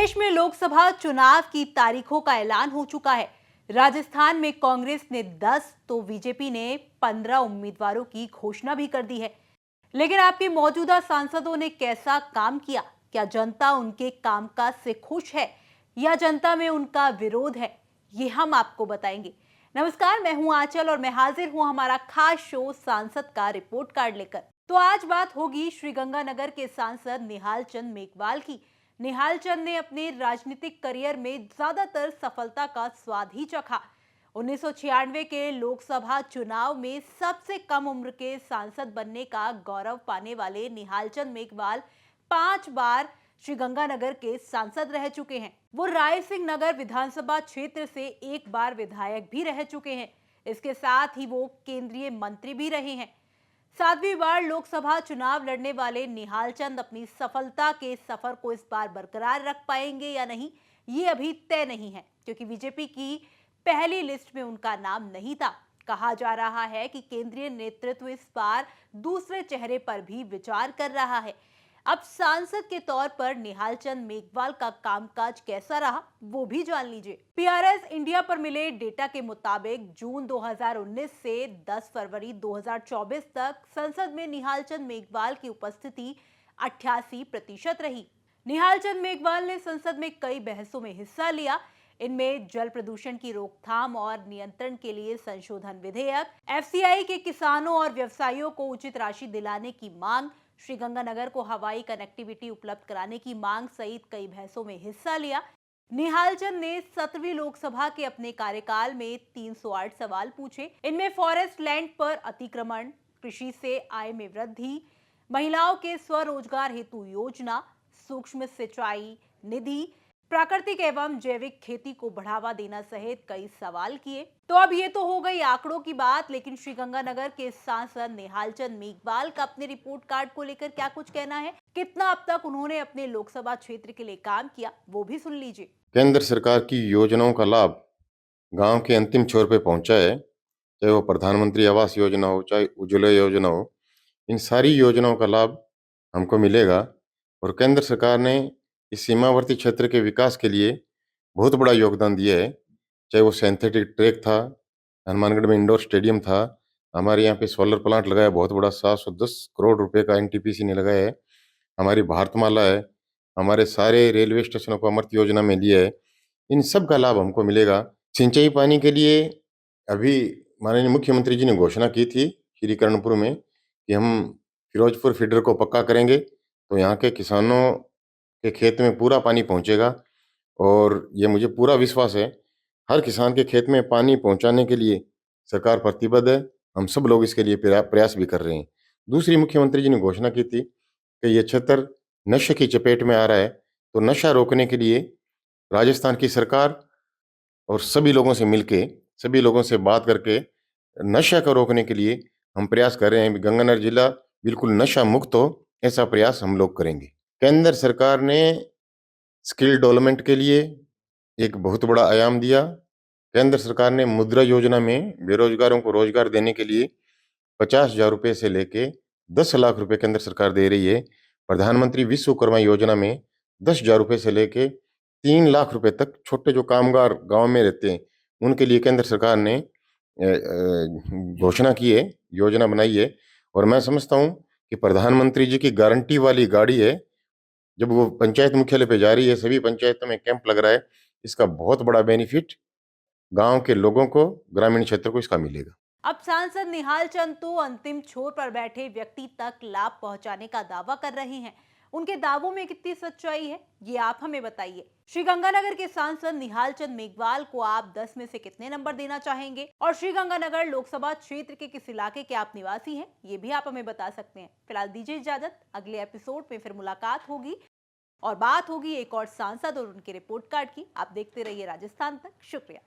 प्रदेश में लोकसभा चुनाव की तारीखों का ऐलान हो चुका है। राजस्थान में कांग्रेस ने 10 तो बीजेपी ने 15 उम्मीदवारों की घोषणा भी कर दी है। लेकिन आपके मौजूदा सांसदों ने कैसा काम किया? क्या जनता उनके कामकाज से खुश है या जनता में उनका विरोध है? ये हम आपको बताएंगे। नमस्कार, मैं हूं आंचल और मैं हाजिर हूं हमारा खास शो सांसद का रिपोर्ट कार्ड लेकर। तो आज बात होगी श्रीगंगानगर के सांसद निहाल चंद मेघवाल की। निहाल चंद ने अपने राजनीतिक करियर में ज्यादातर सफलता का स्वाद ही चखा। 1996 के लोकसभा चुनाव में सबसे कम उम्र के सांसद बनने का गौरव पाने वाले निहाल चंद मेघवाल 5 बार श्रीगंगानगर के सांसद रह चुके हैं। वो राय सिंह नगर विधानसभा क्षेत्र से 1 बार विधायक भी रह चुके हैं। इसके साथ ही वो केंद्रीय मंत्री भी रहे हैं। 7वीं बार लोकसभा चुनाव लड़ने वाले निहाल चंद अपनी सफलता के सफर को इस बार बरकरार रख पाएंगे या नहीं, ये अभी तय नहीं है, क्योंकि बीजेपी की पहली लिस्ट में उनका नाम नहीं था। कहा जा रहा है कि केंद्रीय नेतृत्व इस बार दूसरे चेहरे पर भी विचार कर रहा है। अब सांसद के तौर पर निहाल चंद मेघवाल का कामकाज कैसा रहा, वो भी जान लीजिए। पीआरएस इंडिया पर मिले डेटा के मुताबिक जून 2019 से 10 फरवरी 2024 तक संसद में निहाल चंद मेघवाल की उपस्थिति 88% रही। निहाल चंद मेघवाल ने संसद में कई बहसों में हिस्सा लिया। इनमें जल प्रदूषण की रोकथाम और नियंत्रण के लिए संशोधन विधेयक, एफसीआई के किसानों और व्यवसायियों को उचित राशि दिलाने की मांग, श्रीगंगानगर को हवाई कनेक्टिविटी उपलब्ध कराने की मांग सहित कई बहसों में हिस्सा लिया। निहाल चंद ने 17वीं लोकसभा के अपने कार्यकाल में 308 सवाल पूछे। इनमें फॉरेस्ट लैंड पर अतिक्रमण, कृषि से आय में वृद्धि, महिलाओं के स्वरोजगार हेतु योजना, सूक्ष्म सिंचाई निधि, प्राकृतिक एवं जैविक खेती को बढ़ावा देना सहित कई सवाल किए। तो अब ये तो हो गई आंकड़ों की बात, लेकिन श्रीगंगानगर के सांसद निहाल चंद मेघवाल का अपने रिपोर्ट कार्ड को लेकर क्या कुछ कहना है, कितना अब तक उन्होंने अपने लोकसभा क्षेत्र के लिए काम किया, वो भी सुन लीजिए। केंद्र सरकार की योजनाओं का लाभ गांव के अंतिम छोर पे पहुंचा है। चाहे वो प्रधानमंत्री आवास योजना हो, चाहे उज्ज्वला योजना हो, इन सारी योजनाओं का लाभ हमको मिलेगा। और केंद्र सरकार ने इस सीमावर्ती क्षेत्र के विकास के लिए बहुत बड़ा योगदान दिया है। चाहे वो सिंथेटिक ट्रैक था, हनुमानगढ़ में इंडोर स्टेडियम था, हमारे यहाँ पे सोलर प्लांट लगाया बहुत बड़ा, 710 करोड़ रुपए का एनटीपीसी ने लगाया है। हमारी भारतमाला है, हमारे सारे रेलवे स्टेशनों को अमृत योजना में लिया है। इन सब का लाभ हमको मिलेगा। सिंचाई पानी के लिए अभी माननीय मुख्यमंत्री जी ने घोषणा की थी श्री कर्णपुर में कि हम फिरोजपुर फीडर को पक्का करेंगे, तो यहाँ के किसानों के खेत में पूरा पानी पहुँचेगा। और ये मुझे पूरा विश्वास है, हर किसान के खेत में पानी पहुँचाने के लिए सरकार प्रतिबद्ध है। हम सब लोग इसके लिए प्रयास भी कर रहे हैं। दूसरी, मुख्यमंत्री जी ने घोषणा की थी कि ये क्षेत्र नशे की चपेट में आ रहा है, तो नशा रोकने के लिए राजस्थान की सरकार और सभी लोगों से मिलके, सभी लोगों से बात करके नशा को रोकने के लिए हम प्रयास कर रहे हैं। गंगानगर जिला बिल्कुल नशा मुक्त हो, ऐसा प्रयास हम लोग करेंगे। केंद्र सरकार ने स्किल डेवलपमेंट के लिए एक बहुत बड़ा आयाम दिया। केंद्र सरकार ने मुद्रा योजना में बेरोजगारों को रोजगार देने के लिए 50,000 रुपये से लेके 10 लाख रुपए केंद्र सरकार दे रही है। प्रधानमंत्री विश्वकर्मा योजना में 10,000 रुपये से लेके 3 लाख रुपए तक छोटे जो कामगार गांव में रहते हैं, उनके लिए केंद्र सरकार ने घोषणा की है, योजना बनाई है। और मैं समझता हूँ कि प्रधानमंत्री जी की गारंटी वाली गाड़ी है, जब वो पंचायत मुख्यालय पे जा रही है, सभी पंचायतों में कैंप लग रहा है, इसका बहुत बड़ा बेनिफिट गांव के लोगों को, ग्रामीण क्षेत्र को इसका मिलेगा। अब सांसद निहाल चंद तो अंतिम छोर पर बैठे व्यक्ति तक लाभ पहुंचाने का दावा कर रहे हैं। उनके दावों में कितनी सच्चाई है, ये आप हमें बताइए। श्रीगंगानगर के सांसद निहाल चंद मेघवाल को आप 10 में से कितने नंबर देना चाहेंगे, और श्रीगंगानगर लोकसभा क्षेत्र के किस इलाके के आप निवासी हैं, ये भी आप हमें बता सकते हैं। फिलहाल दीजिए इजाजत, अगले एपिसोड में फिर मुलाकात होगी और बात होगी एक और सांसद और उनके रिपोर्ट कार्ड की। आप देखते रहिए राजस्थान तक। शुक्रिया।